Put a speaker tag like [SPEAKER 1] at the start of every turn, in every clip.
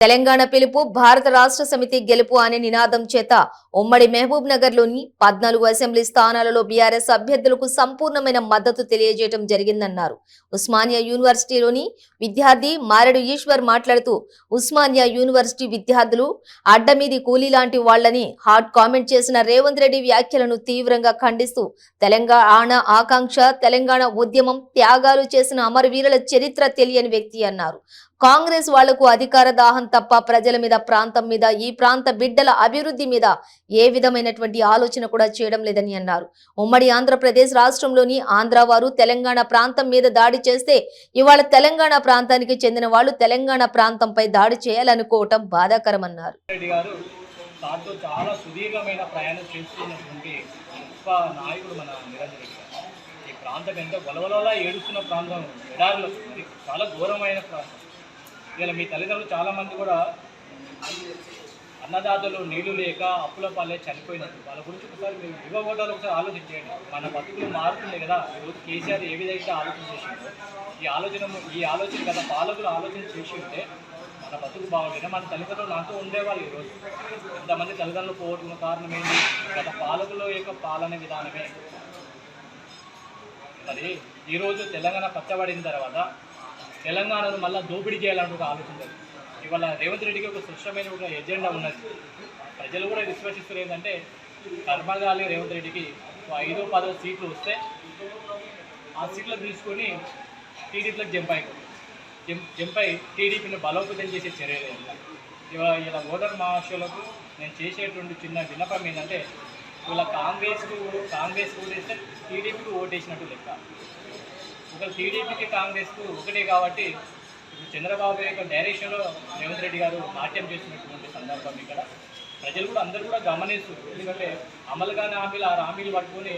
[SPEAKER 1] తెలంగాణ పిలుపు భారత రాష్ట్ర సమితి గెలుపు అనే నినాదం చేత ఉమ్మడి మహబూబ్ నగర్ లోని 14 అసెంబ్లీ స్థానాలలో బీఆర్ఎస్ అభ్యర్థులకు సంపూర్ణమైన మద్దతు తెలియజేయడం జరిగిందన్నారు. ఉస్మానియా యూనివర్సిటీలోని విద్యార్థి మారెడు ఈశ్వర్ మాట్లాడుతూ ఉస్మానియా యూనివర్సిటీ విద్యార్థులు అడ్డమీది కూలీ లాంటి వాళ్లని హాట్ కామెంట్ చేసిన రేవంత్ రెడ్డి వ్యాఖ్యలను తీవ్రంగా ఖండిస్తూ తెలంగాణ ఆకాంక్ష, తెలంగాణ ఉద్యమం, త్యాగాలు చేసిన అమరవీరుల చరిత్ర తెలియని వ్యక్తి అన్నారు. కాంగ్రెస్ వాళ్లకు అధికార దాహం తప్ప ప్రజల మీద, ప్రాంతం మీద, ఈ ప్రాంత బిడ్డల అభివృద్ధి మీద ఏ విధమైనటువంటి ఆలోచన కూడా చేయడం లేదని అన్నారు. ఉమ్మడి ఆంధ్రప్రదేశ్ రాష్ట్రంలోని ఆంధ్ర వారు తెలంగాణ ప్రాంతం మీద దాడి చేస్తే ఇవాళ తెలంగాణ ప్రాంతానికి చెందిన వాళ్ళు తెలంగాణ ప్రాంతంపై దాడి చేయాలనుకోవటం బాధాకరమన్నారు.
[SPEAKER 2] చాలా సుదీర్ఘమైన ప్రయాణం చేస్తున్నటువంటి గొప్ప నాయకుడు మన నిరంజన్ రెడ్డి గారు. ఈ ప్రాంతం ఎంతో గొలవలలా ఏడుస్తున్న ప్రాంతం, ఎడారిలో చాలా ఘోరమైన ప్రాంతం. ఇలా మీ తల్లిదండ్రులు చాలామంది కూడా అన్నదాతలు నీళ్లు లేక అప్పుల పాలే చనిపోయినట్టు వాళ్ళ గురించి ఒకసారి మీరు యువ ఓటర్లు ఒకసారి ఆలోచించేయండి. మన బతుకులు మారుతున్నాయి కదా. ఈరోజు కేసీఆర్ ఏ విధంగా ఆలోచన చేసిందో ఈ ఆలోచన గత పాలకులు ఆలోచన చేసి ఉంటే మన బతుకు బాగుంటుంది. మన తల్లిదండ్రులు నాతో ఉండేవాళ్ళు. ఈరోజు ఇంతమంది తల్లిదండ్రులు పోగొట్టుకున్న కారణం ఏంటి? గత పాలకుల యొక్క పాలన విధానమే. మరి ఈరోజు తెలంగాణ పచ్చబడిన తర్వాత తెలంగాణను మళ్ళీ దోపిడీ చేయాలని ఒక ఆలోచన. ఇవాళ రేవంత్ రెడ్డికి ఒక స్పష్టమైన ఒక ఎజెండా ఉన్నది. ప్రజలు కూడా విశ్వసిస్తారు ఏంటంటే కర్మగాలి రేవంత్ రెడ్డికి 5-10 సీట్లు వస్తే ఆ సీట్లు తీసుకొని టీడీపీలకు జంపై టీడీపీని బలోపేతం చేసే చర్యలు. ఇలా ఓటర్ మహాశయులకు నేను చేసేటువంటి చిన్న విన్నపం ఏంటంటే ఇలా కాంగ్రెస్ ఓటేస్తే టీడీపీకి ఓటేసినట్టు లెక్క. ఒక టీడీపీకి కాంగ్రెస్కు ఒకటే కాబట్టి చంద్రబాబు యొక్క డైరెక్షన్లో రేవంత్ రెడ్డి గారు నాట్యం చేస్తున్నటువంటి సందర్భం ఇక్కడ ప్రజలు కూడా అందరూ కూడా గమనిస్తారు. ఎందుకంటే అమలు కాని హామీలు పట్టుకొని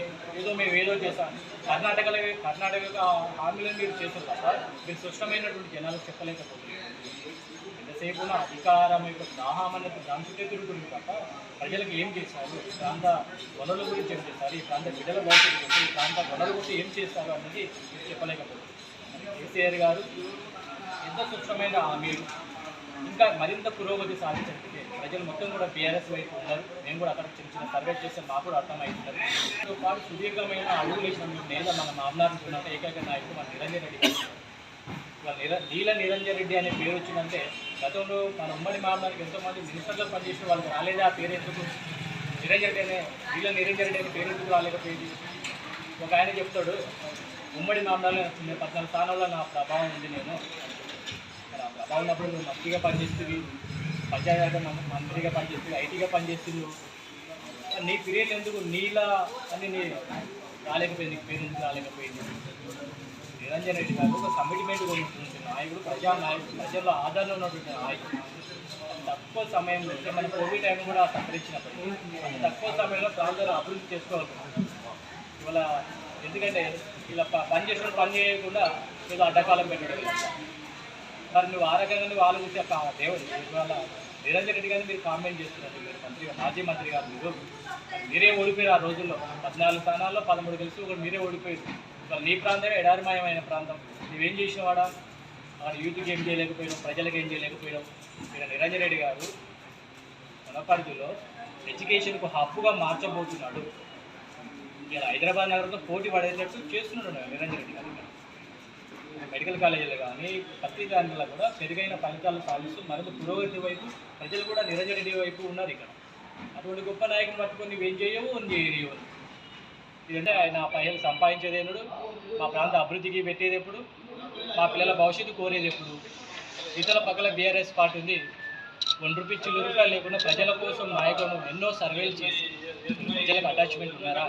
[SPEAKER 2] మేము ఏదో చేస్తాం. కర్ణాటక హామీలను మీరు చేస్తారు తప్ప మీరు స్పష్టమైనటువంటి జనాలకు చెప్పలేకపోతున్నారు. ఎంతసేపు అధికారం యొక్క దాహం అన్నది దాని చుట్టే తిరుగుతుంది తప్ప ప్రజలకు ఏం చేస్తారు, ఈ ప్రాంత వనరుల గురించి ఏం చేస్తారు, ఈ ప్రాంత బిడ్డల భవిష్యత్తు గురించి, ఈ ప్రాంత వనరుల గురించి ఏం చేస్తారు అన్నది చెప్పలేకపోతుంది. కేసీఆర్ గారు ఎంత స్పష్టమైన హామీలు ఇంకా మరింత పురోగతి సాధించడానికి ప్రజలు మొత్తం కూడా బీఆర్ఎస్ వైపు ఉన్నారు. మేము కూడా అక్కడ చిన్న సర్వే చేస్తే మాకు కూడా అర్థమవుతున్నారు. దీంతో పాటు సుదీర్ఘమైన అడుగులు వేసిన నేల మన మామనార్కి ఉన్న ఏకైక నాయకుడు మన నిరంజన్ రెడ్డి గారు. నీల నిరంజన్ రెడ్డి అనే పేరు వచ్చిందంటే గతంలో మన ఉమ్మడి మామనార్కి ఎంతోమంది మినిస్టర్లో పనిచేసిన వాళ్ళకి రాలేదా ఆ పేరు? ఎందుకు నీల నిరంజన్ రెడ్డి అనే పేరు ఎందుకు రాలేకపోయింది? ఒక ఆయన చెప్తాడు, ఉమ్మడి మామనార్లో 14 స్థానాల్లో నా ప్రభావం ఉంది. నేను ఆ ప్రభావం ఉన్నప్పుడు నువ్వు మంత్రిగా పనిచేస్తుంది, పంచాయతీ మంత్రిగా పనిచేస్తుంది, ఐటీగా పనిచేస్తుంది. నీ పీరియడ్ ఎందుకు నీల అని రాలేకపోయింది? నీకు పేరు ఎందుకు రాలేకపోయింది? నిరంజన్ రెడ్డి గారు ఒక కమిట్మెంట్ ఉన్నటువంటి నాయకుడు, ప్రజల్లో ఆదరణ ఉన్నటువంటి నాయకుడు. తక్కువ సమయంలో మన కోవిడ్ టైం కూడా సహకరించినప్పుడు తక్కువ సమయంలో ప్రాంతాలు అభివృద్ధి చేసుకోవాలి. ఇవాళ ఎందుకంటే ఇలా పని చేయకుండా ఏదో అడ్డకాలం పెట్టడం. మరి నువ్వు ఆ రకంగా నువ్వు ఆలోచించే దేవుడు ఇవాళ నిరంజన్ రెడ్డి గారిని మీరు కామెంట్ చేస్తున్నారు. మీరు మాజీ మంత్రి గారు మీరే ఓడిపోయారు. ఆ రోజుల్లో 14 స్థానాల్లో 13 గెలిచి ఒకటి మీరే ఓడిపోయారు. నీ ప్రాంతమే ఎడారిమయమైన ప్రాంతం. నువ్వేం చేసినవాడా? వాడు యూత్కి ఏం చేయలేకపోయావు, ప్రజలకు ఏం చేయలేకపోయావు. ఇక్కడ నిరంజన్ రెడ్డి గారు వనపర్తిలో ఎడ్యుకేషన్కు హబ్బుగా మార్చబోతున్నాడు. ఇలా హైదరాబాద్ నగరంతో పోటీ పడేటట్టు చేస్తున్నాడు నిరంజన్ రెడ్డి గారు. మెడికల్ కాలేజీలు కానీ ప్రతి దానిలో కూడా మెరుగైన ఫలితాలు సాధిస్తూ మరింత పురోగతి వైపు ప్రజలు కూడా నిరంజన్ రెడ్డి వైపు ఉన్నారు. ఇక్కడ అటువంటి గొప్ప నాయకుని పట్టుకొని నువ్వేం చేయవు, చేయవు. ఇదంటే ఆయన పైసలు సంపాదించేది ఎప్పుడు, మా ప్రాంత అభివృద్ధికి పెట్టేది ఎప్పుడు, మా పిల్లల భవిష్యత్తు కోరేది ఎప్పుడు? ఇతర పక్కల బీఆర్ఎస్ పార్టీ ఉంది. ₹1 చిల్లర లేకుండా ప్రజల కోసం నాయకులను ఎన్నో సర్వేలు చేసి ప్రజలకు అటాచ్మెంట్ ఉన్నారా,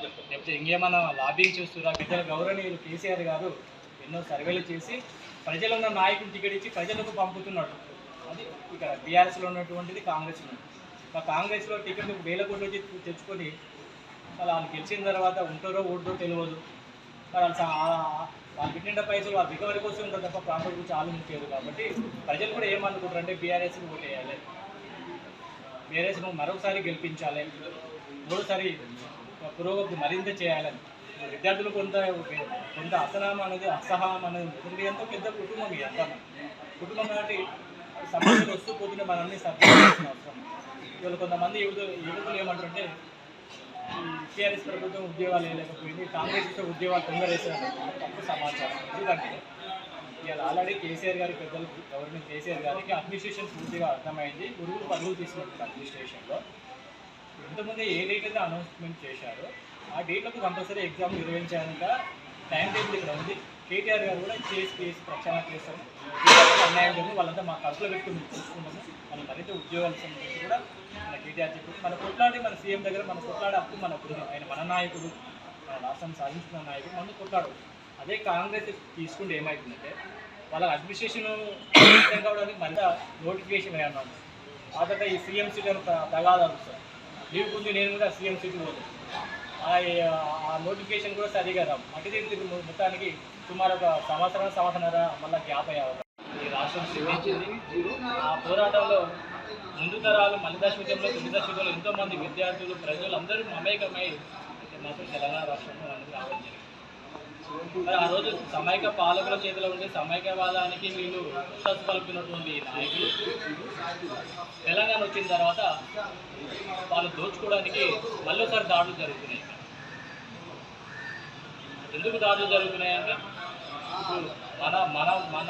[SPEAKER 2] లేకపోతే ఇంకేమన్నా లాబింగ్ చేస్తున్నారా? ప్రజల గౌరవనీయులు కేసీఆర్ గారు ఎన్నో సర్వేలు చేసి ప్రజలు ఉన్న నాయకుని టికెట్ ఇచ్చి ప్రజలకు పంపుతున్నాడు. అది ఇక్కడ బీఆర్ఎస్లో ఉన్నటువంటిది కాంగ్రెస్ ఉన్నది. మా కాంగ్రెస్లో టికెట్ 1000 కోట్లు తెచ్చుకొని వాళ్ళు గెలిచిన తర్వాత ఉంటారో ఊడో తెలియదు. మరి వాళ్ళు పెట్టిన పైసలు వాళ్ళ రికవరీ కోసం ఉంటారు తప్ప ప్రాంతం గురించి ఆలోచించారు. కాబట్టి ప్రజలు కూడా ఏమనుకుంటారు అంటే బీఆర్ఎస్ని ఓటేయాలి, బీఆర్ఎస్ను మరొకసారి గెలిపించాలి, మూడోసారి పురోగతి మరింత చేయాలని విద్యార్థులు కొంత అసహనం అనేది ఉంటుంది. ఎంతో పెద్ద కుటుంబం ఇదంతా కుటుంబం కాబట్టి సమస్యలు వస్తూ పోతుంటే మనల్ని సర్దుకోవాల్సిన అవసరం. ఇవాళ కొంతమంది యువకులు ఏమంటుంటే ఈ టీఆర్ఎస్ ప్రభుత్వం ఉద్యోగాలు వేయలేకపోయింది, కాంగ్రెస్ ఇస్తే ఉద్యోగాలు తొందర వేసేది తప్పు సమాచారం. ఎందుకంటే ఇవాళ ఆల్రెడీ కేసీఆర్ గారి పెద్దలు గవర్నమెంట్ కేసీఆర్ గారికి అడ్మినిస్ట్రేషన్ పూర్తిగా అర్థమైంది, పరుగులు తీసుకుంటుంది అడ్మినిస్ట్రేషన్లో. ఇంతకుముందు ఏ డేట్ అయితే అనౌన్స్మెంట్ చేశారో ఆ డేట్లకు కంపల్సరీ ఎగ్జామ్ నిర్వహించాక టైం టేబుల్ ఇక్కడ ఉంది. కేటీఆర్ గారు కూడా కేసు ప్రక్షాళన చేస్తారు. అన్యాయం జరిగింది, వాళ్ళంతా మా కడుపులో పెట్టుకుని చూసుకుంటాము, మన మరింత ఉద్యోగాల సంబంధించి కూడా మన కేటీఆర్ చెప్పి మన కొట్లాడి మన సీఎం దగ్గర మన కొట్లాడే హక్కు మనకు, ఆయన మన నాయకుడు, మన రాష్ట్రం సాధించిన నాయకుడు మనం కొట్లాడు. అదే కాంగ్రెస్ తీసుకుంటే ఏమవుతుందంటే వాళ్ళ అడ్మినిస్ట్రేషన్ సిద్ధం కావడానికి మళ్ళీ నోటిఫికేషన్ వేయన్నాను. ఆ తర్వాత ఈ సీఎం సీట్ తగాదాలు వస్తారు, లీవ్ కొంచెం నేను కూడా సీఎం సీట్ పోతాను, ఆ నోటిఫికేషన్ కూడా సరిగా రావు. అటు తిరిగి మొత్తానికి సుమారు ఒక సంవత్సరాల మళ్ళీ గ్యాప్ అయ్యే ఈ రాష్ట్రం శ్రమించింది. ఆ పోరాటంలో ముందు తరాలు మలిదశవిద్యంలో తొలిదశవిద్యంలో ఎంతోమంది విద్యార్థులు ప్రజలు అందరూ మమేకమై మాత్రం తెలంగాణ రాష్ట్రంలో అనేది రావడం జరిగింది. మరి ఆ రోజు సమైక పాలకుల చేతిలో ఉండే సమైక్యవాదానికి వీళ్ళు విశ్వాస పలుకుతున్నటువంటి నాయకులు తెలంగాణ వచ్చిన తర్వాత వాళ్ళు దోచుకోవడానికి మళ్ళీసారి దాడులు జరుగుతున్నాయి. ఎందుకు దాడులు జరుగుతున్నాయంటే మన మన మన